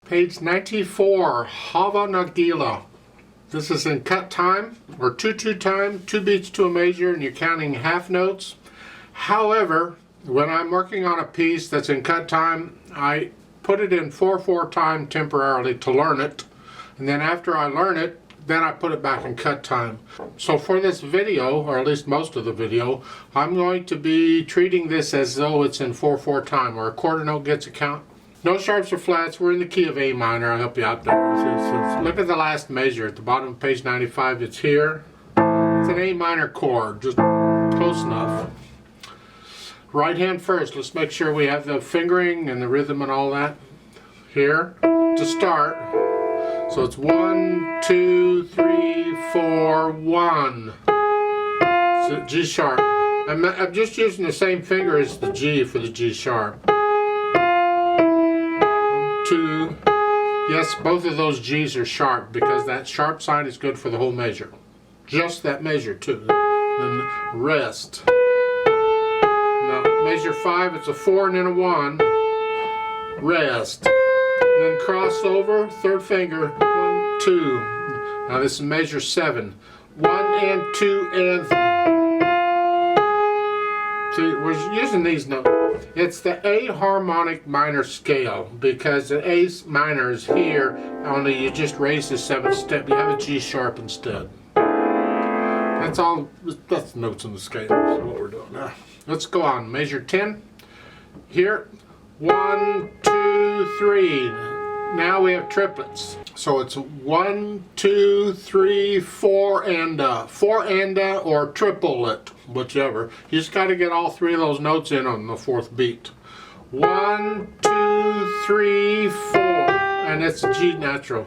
Page 94, Hava Nagila. This is in cut time, or 2/2 time, 2 beats to a measure, and you're counting half notes. However, when I'm working on a piece that's in cut time, I put it in 4/4 time temporarily to learn it. And then after I learn it, then I put it back in cut time. So for this video, or at least most of the video, I'm going to be treating this as though it's in 4/4 time, where a quarter note gets a count. No sharps or flats. We're in the key of A minor. I'll help you out there. So look at the last measure at the bottom of page 95. It's here. It's an A minor chord, just close enough. Right hand first. Let's make sure we have the fingering and the rhythm and all that here to start. So it's 1, 2, 3, 4, 1. So G sharp. I'm just using the same finger as the G for the G sharp. 2. Yes, both of those G's are sharp because that sharp sign is good for the whole measure. Just that measure too. Then rest. Now measure 5, it's a 4 and then a 1. Rest. And then cross over, third finger, 1, 2. Now this is measure 7. 1 and 2 and 3. See, we're using these notes. It's the A harmonic minor scale because the A minor is here, only you just raise the 7th step. You have a G sharp instead. That's all. That's notes on the scale. That's what we're doing now. Let's go on. Measure 10. Here. 1, 2, 3. Now we have triplets. So it's 1, 2, 3, 4 and 4 and or triplet, whichever. You just got to get all 3 of those notes in on the 4th beat. 1, 2, 3, 4, and it's G natural.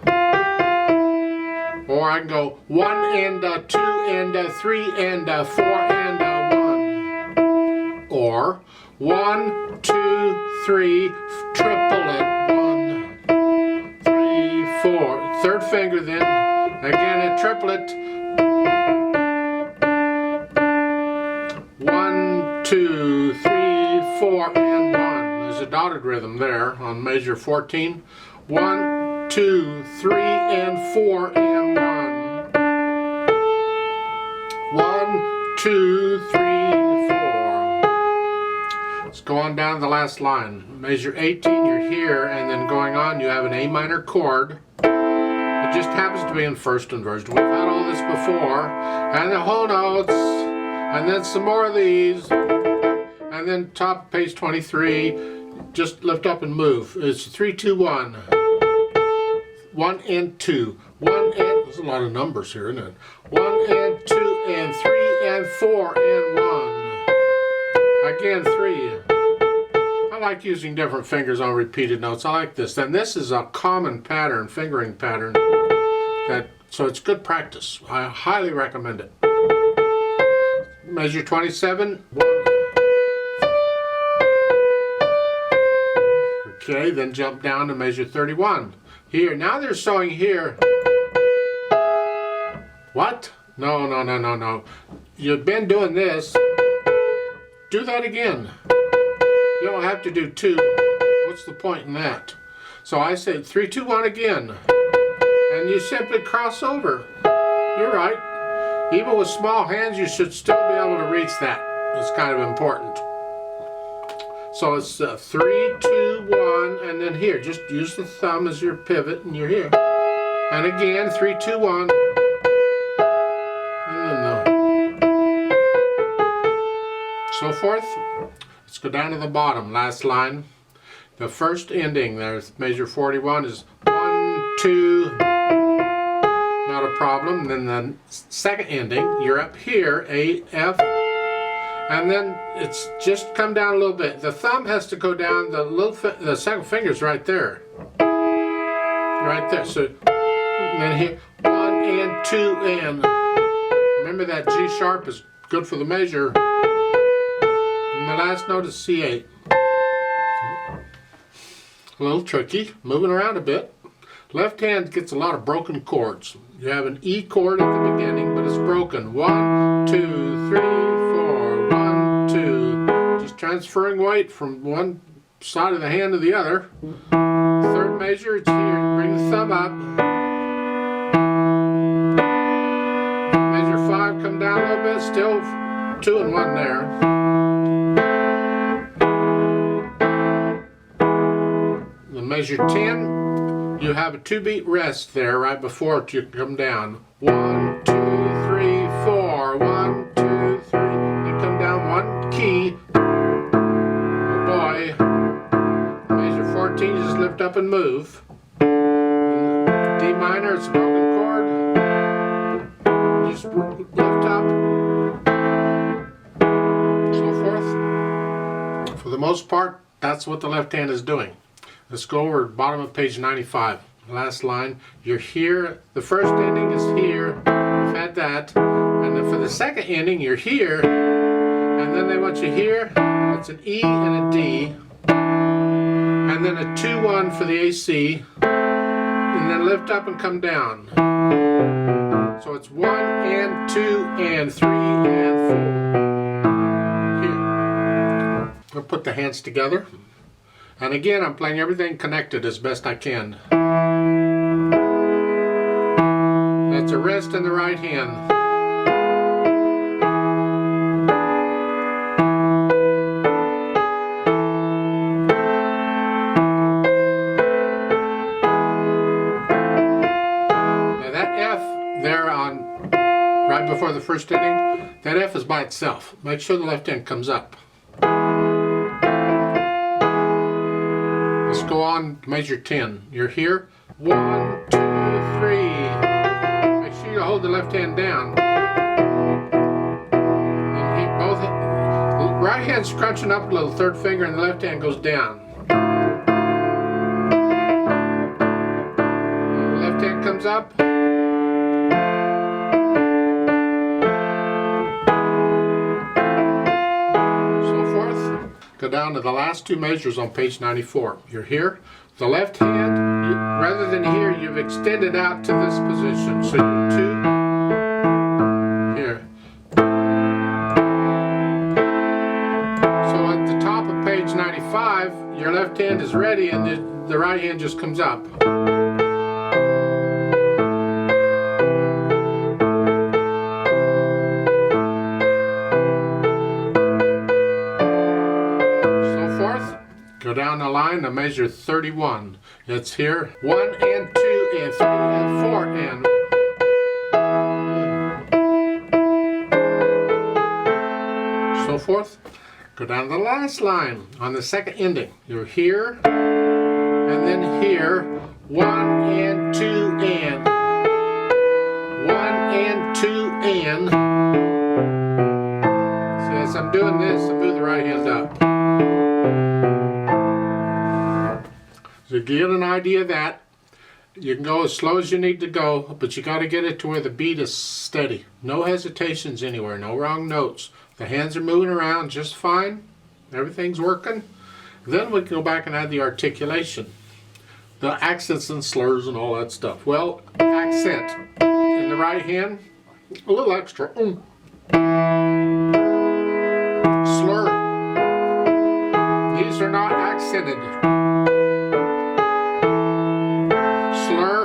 Or I can go 1 and 2 and 3 and 4 and 1. Or 1, 2, 3, triplet. 1, 3, 4. Third finger then. Again a triplet. 1, 2, 3, 4, and 1. There's a dotted rhythm there on measure 14. 1, 2, 3, and 4, and 1. 1, 2, 3, 4. Let's go on down the last line. Measure 18, you're here, and then going on, you have an A minor chord. It just happens to be in first inversion. We've had all this before, and the whole notes, and then some more of these, and then top of page 23, just lift up and move. It's 3, 2, 1. 1 and 2. 1 and, there's a lot of numbers here, isn't it? 1 and 2 and 3 and 4 and 1. Again 3. I like using different fingers on repeated notes. I like this. And this is a common pattern, fingering pattern. So it's good practice. I highly recommend it. Measure 27. 1. Okay, then jump down to measure 31. Here, now they're showing here. What? No. You've been doing this. Do that again. You don't have to do 2. What's the point in that? So I said 3, 2, 1 again. And you simply cross over. You're right. Even with small hands, you should still be able to reach that. It's kind of important. So it's 3, 2, 1, and then here, just use the thumb as your pivot, and you're here. And again, 3, 2, 1. And then so forth. Let's go down to the bottom, last line. The first ending, there's measure 41 is 1, 2, not a problem. And then the second ending, you're up here, A, F, and then it's just come down a little bit. The thumb has to go down, the second finger's right there. Right there. So and then here, 1 and 2 and. Remember that G sharp is good for the measure. And the last note is C8. A little tricky, moving around a bit. Left hand gets a lot of broken chords. You have an E chord at the beginning, but it's broken. 1, 2, 3, 4, 1, 2. Just transferring weight from one side of the hand to the other. Third measure, it's here. Bring the thumb up. Measure 5, come down a little bit, still 2 and 1 there. Then measure 10, you have a 2-beat rest there right before you come down. 1, 2, 3, 4, 1, 2, 3. You come down 1 key. Oh boy. Measure 14, just lift up and move. D minor, it's a broken chord. Just lift up. So forth. For the most part, that's what the left hand is doing. Let's go over to the bottom of page 95. Last line. You're here. The first ending is here. You've had that. And then for the second ending, you're here. And then they want you here. It's an E and a D. And then a 2-1 for the AC. And then lift up and come down. So it's 1 and 2 and 3 and 4. Here. We'll put the hands together. And again, I'm playing everything connected as best I can. That's a rest in the right hand. Now that F there on right before the first ending, that F is by itself. Make sure the left hand comes up. Let's go on to measure 10. You're here. 1, 2, 3. Make sure you hold the left hand down. And hit both. Right hand's crunching up a little, third finger, and the left hand goes down. The left hand comes up. Go down to the last 2 measures on page 94. You're here. The left hand, rather than here, you've extended out to this position. So you're 2 here. So at the top of page 95, your left hand is ready and the right hand just comes up. Go down the line to measure 31. It's here. 1 and 2 and 3 and 4 and. So forth. Go down the last line on the second ending. You're here and then here. 1 and 2 and. 1 and 2 and. So as I'm doing this, I move the right hand up. So get an idea of that. You can go as slow as you need to go, but you got to get it to where the beat is steady. No hesitations anywhere, no wrong notes. The hands are moving around just fine. Everything's working. Then we can go back and add the articulation. The accents and slurs and all that stuff. Well, accent in the right hand, a little extra. Slur. These are not accented. Slur.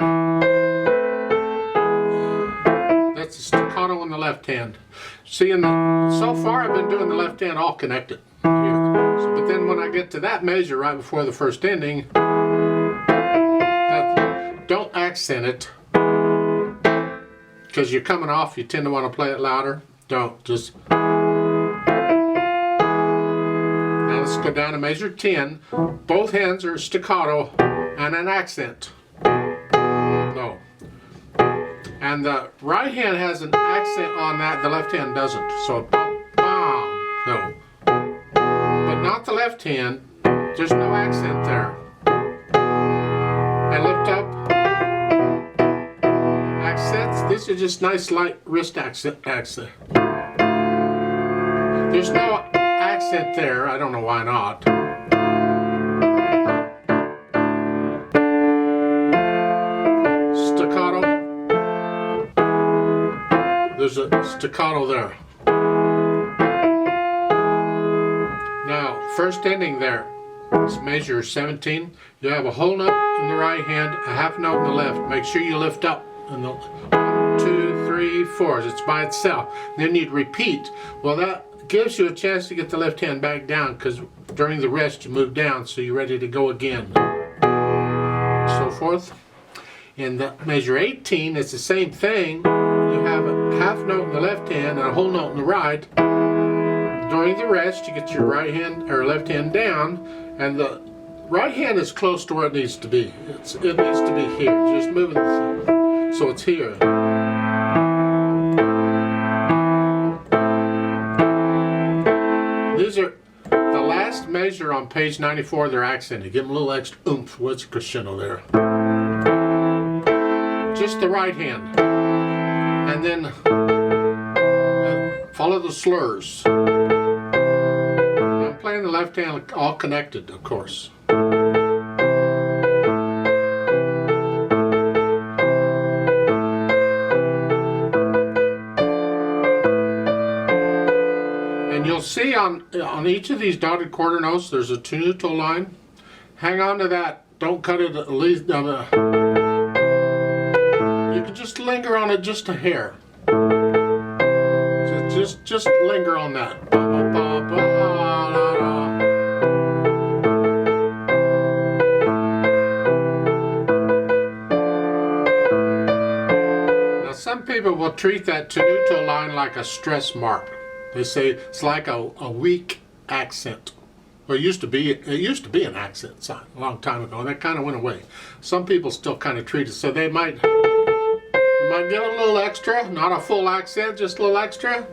That's a staccato in the left hand. See, so far I've been doing the left hand all connected here. So, but then when I get to that measure right before the first ending, don't accent it because you're coming off. You tend to want to play it louder. Don't just. Now let's go down to measure 10. Both hands are staccato and an accent. No. And the right hand has an accent on that, the left hand doesn't. So, no. But not the left hand, there's no accent there. And lift up. Accents, these are just nice light wrist accent. There's no accent there, I don't know why not. Staccato. There's a staccato there. Now, first ending there. It's measure 17. You have a whole note in the right hand, a half note in the left. Make sure you lift up in the 1, 2, 3, 4. It's by itself. Then you'd repeat. Well, that gives you a chance to get the left hand back down, because during the rest you move down, so you're ready to go again. So forth. In the measure 18, it's the same thing. You have a half note in the left hand and a whole note in the right. During the rest, you get your right hand or left hand down, and the right hand is close to where it needs to be. It needs to be here. Just moving, so it's here. These are the last measure on page 94. They're accented. Give them a little extra oomph. What's crescendo there? Just the right hand, and then follow the slurs. I'm playing the left hand all connected, of course. And you'll see on each of these dotted quarter notes, there's a tenuto line. Hang on to that. Don't cut it at least. You can just linger on it just a hair. So just linger on that. Now some people will treat that tenuto line like a stress mark. They say it's like a weak accent. Well, it used to be an accent sign a long time ago, and that kind of went away. Some people still kind of treat it, so they might give it a little extra, not a full accent, just a little extra.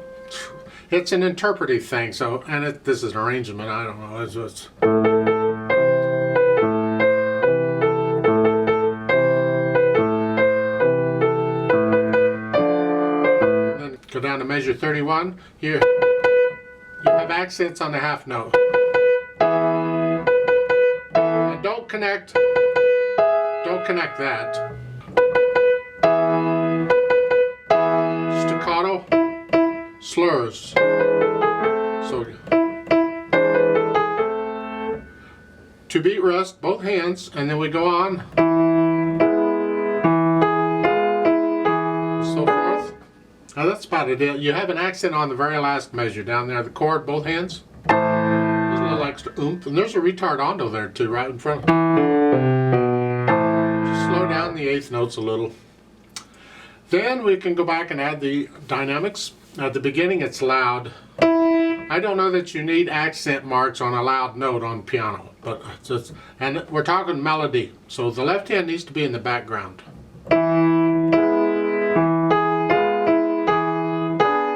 It's an interpretive thing, so, and this is an arrangement, I don't know. Then go down to measure 31. Here, you have accents on the half note. And don't connect that. Staccato, slurs. So, to beat rest, both hands, and then we go on. So forth. Now that's about it. You have an accent on the very last measure down there, the chord, both hands. There's a little extra oomph, and there's a retardando there too, right in front. Just slow down the eighth notes a little. Then we can go back and add the dynamics. At the beginning it's loud. I don't know that you need accent marks on a loud note on piano, but and we're talking melody, so the left hand needs to be in the background.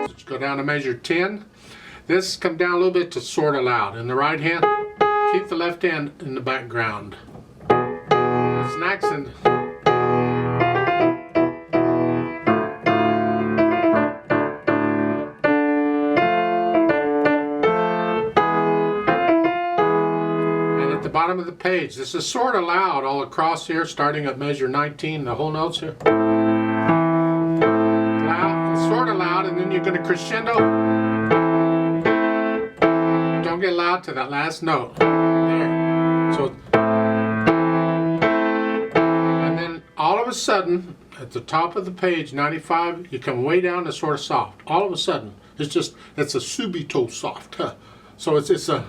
Let's go down to measure 10. This come down a little bit to sort of loud. In the right hand, keep the left hand in the background. It's an accent. Bottom of the page. This is sort of loud all across here, starting at measure 19, the whole notes here. Loud, sort of loud, and then you're going to crescendo. Don't get loud to that last note. There. So, and then all of a sudden, at the top of the page, 95, you come way down to sort of soft. All of a sudden, it's a subito soft. So it's a.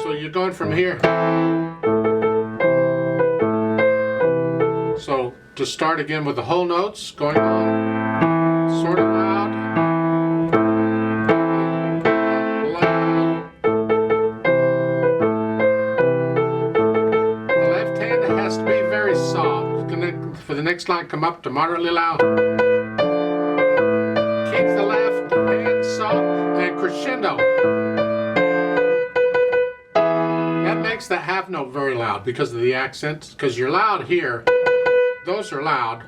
So you're going from here. So to start again with the whole notes, going on, sort of loud, loud. The left hand has to be very soft. For the next line, come up to moderately loud. Keep the left hand soft and crescendo. Makes that half note very loud because of the accent. Because you're loud here, those are loud.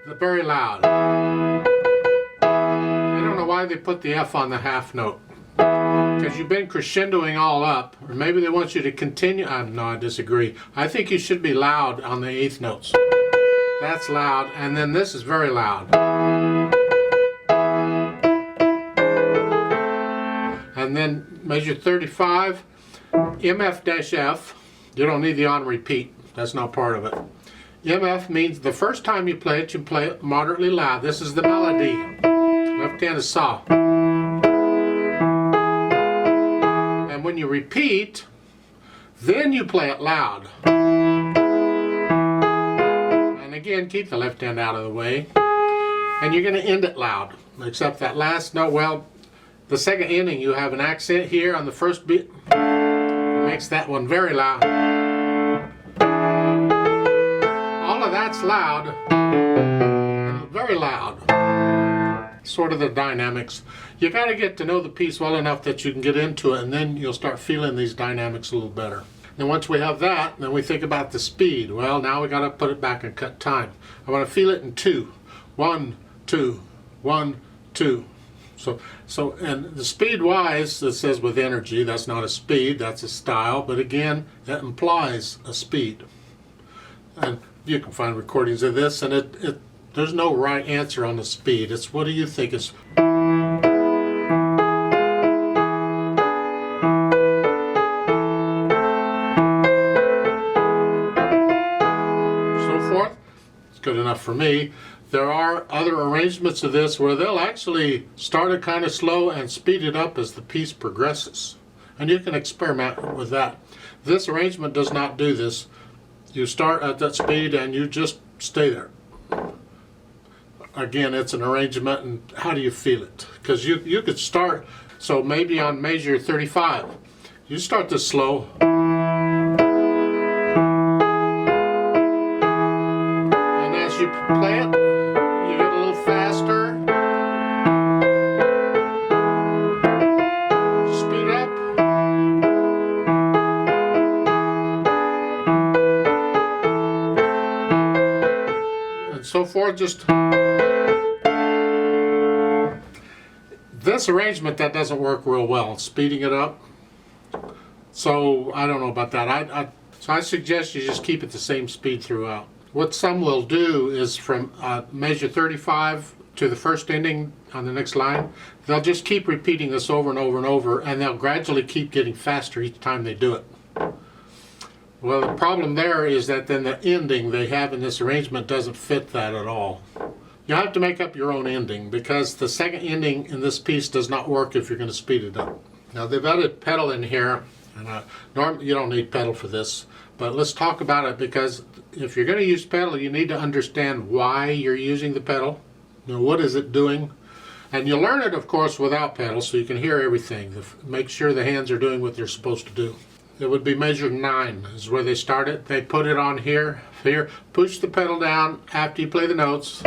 They're very loud. I don't know why they put the F on the half note. Because you've been crescendoing all up, or maybe they want you to continue. No, I disagree. I think you should be loud on the eighth notes. That's loud, and then this is very loud. And then measure 35. MF-F, you don't need the on repeat. That's not part of it. MF means the first time you play it moderately loud. This is the melody. Left hand is soft. And when you repeat, then you play it loud. And again, keep the left hand out of the way. And you're going to end it loud. Except that last note, well, the second ending, you have an accent here on the first beat. It makes that one very loud. All of that's loud, very loud. Sort of the dynamics. You got to get to know the piece well enough that you can get into it, and then you'll start feeling these dynamics a little better. And once we have that, then we think about the speed. Well, now we got to put it back and cut time. I want to feel it in 2. 1, 2, 1, 2. So, and the speed wise, it says with energy. That's not a speed, that's a style. But again, that implies a speed. And you can find recordings of this, and there's no right answer on the speed. It's what do you think is. So forth. It's good enough for me. There are other arrangements of this where they'll actually start it kind of slow and speed it up as the piece progresses. And you can experiment with that. This arrangement does not do this. You start at that speed and you just stay there. Again, it's an arrangement, and how do you feel it? Because you could start, so maybe on measure 35, you start this slow. And as you play it, you get a little faster. Speed up. And so forth, just. This arrangement, that doesn't work real well, speeding it up. So I don't know about that. So I suggest you just keep it the same speed throughout. What some will do is from measure 35 to the first ending on the next line, they'll just keep repeating this over and over and over, and they'll gradually keep getting faster each time they do it. Well, the problem there is that then the ending they have in this arrangement doesn't fit that at all. You have to make up your own ending, because the second ending in this piece does not work if you're going to speed it up. Now they've added pedal in here, and normally you don't need pedal for this, but let's talk about it, because if you're going to use pedal, you need to understand why you're using the pedal. You know, what is it doing? And you learn it, of course, without pedal, so you can hear everything. Make sure the hands are doing what they're supposed to do. It would be measure 9 is where they start it. They put it on here. Here, push the pedal down after you play the notes.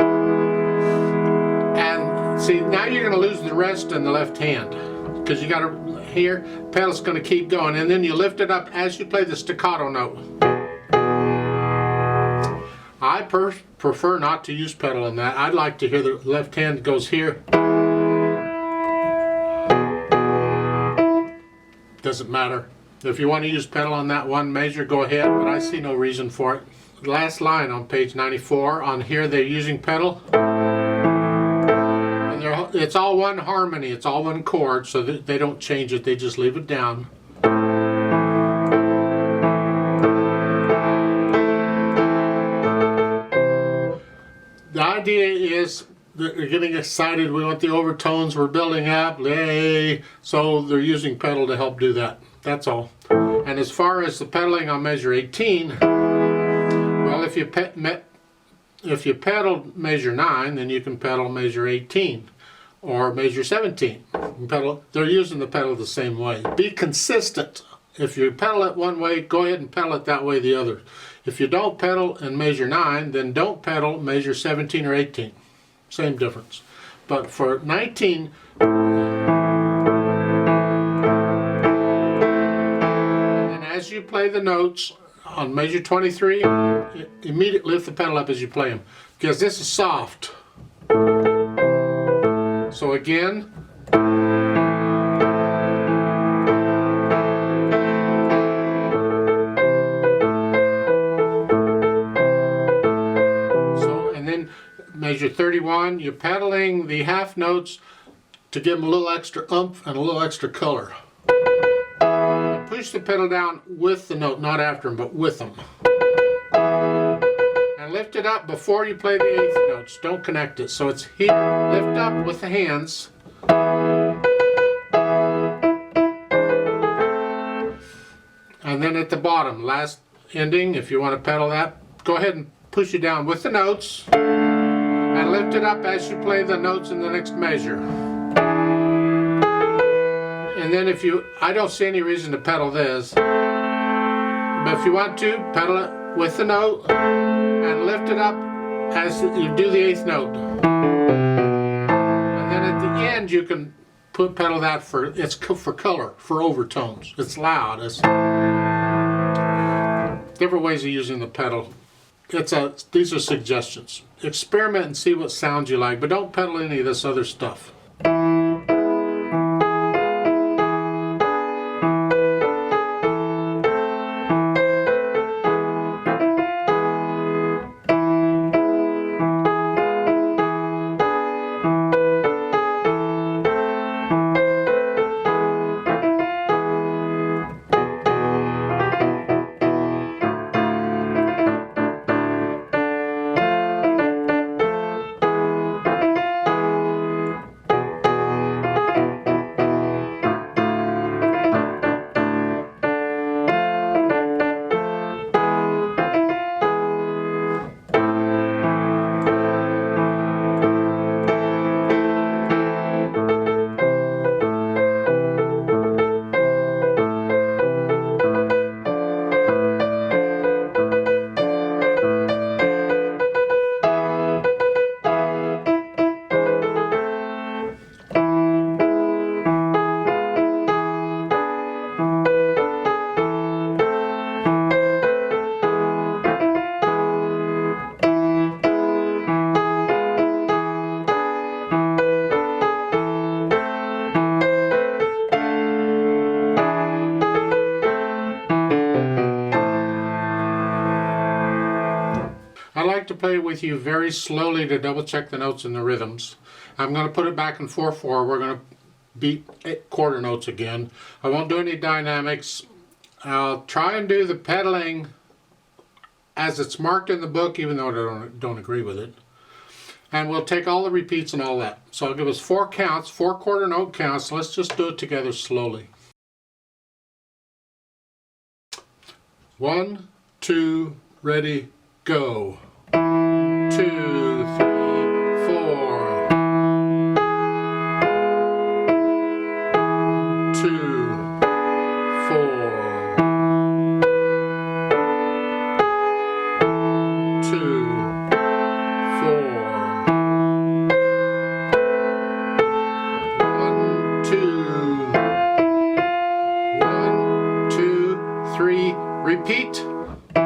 And see, now you're going to lose the rest in the left hand, because you got to hear, pedal's going to keep going, and then you lift it up as you play the staccato note. I prefer not to use pedal in that. I'd like to hear the left hand goes here. Doesn't matter. If you want to use pedal on that one measure, go ahead, but I see no reason for it. Last line on page 94, on here they're using pedal. And it's all one harmony, it's all one chord, so that they don't change it, they just leave it down. The idea is that they're getting excited, we want the overtones, we're building up, yay, so they're using pedal to help do that. That's all. And as far as the pedaling on measure 18, well, if you pedal measure 9, then you can pedal measure 18 or measure 17. They're using the pedal the same way. Be consistent. If you pedal it one way, go ahead and pedal it that way the other. If you don't pedal in measure 9, then don't pedal measure 17 or 18. Same difference. But for 19, as you play the notes on measure 23, immediately lift the pedal up as you play them, because this is soft. So again, and then measure 31, you're pedaling the half notes to give them a little extra oomph and a little extra color. push the pedal down with the note, not after them, but with them. And lift it up before you play the 8th notes. Don't connect it. So it's here. Lift up with the hands. And then at the bottom, last ending, if you want to pedal that, go ahead and push it down with the notes. And lift it up as you play the notes in the next measure. And then I don't see any reason to pedal this, but if you want to, pedal it with the note and lift it up as you do the 8th note. And then at the end you can pedal that it's for color, for overtones. It's loud. It's different ways of using the pedal. These are suggestions. Experiment and see what sounds you like, but don't pedal any of this other stuff. I like to play with you very slowly to double check the notes and the rhythms. I'm going to put it back in 4/4. We're going to beat 8 quarter notes again. I won't do any dynamics. I'll try and do the pedaling as it's marked in the book, even though I don't agree with it. And we'll take all the repeats and all that. So I'll give us 4 counts, 4/4 note counts. Let's just do it together slowly. 1, 2, ready, go. 2, 3, 4. 2, 4. 2, 4. 1, 2, 3. Repeat. 2.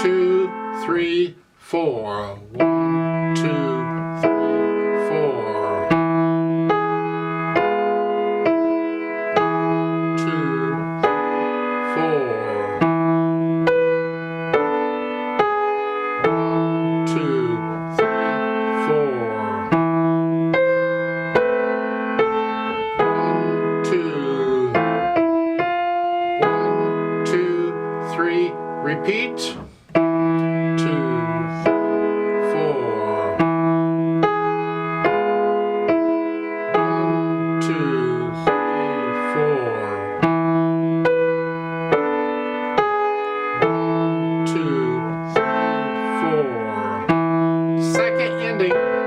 2, 3, 4. 1, 2, 3, 4. 2, 4. 1, 2, 3, 4. 1, 2. 1, 2, 3. Repeat. 2, 4. 1, 2, 3, 4. 1, 2, 3, 4. Second ending.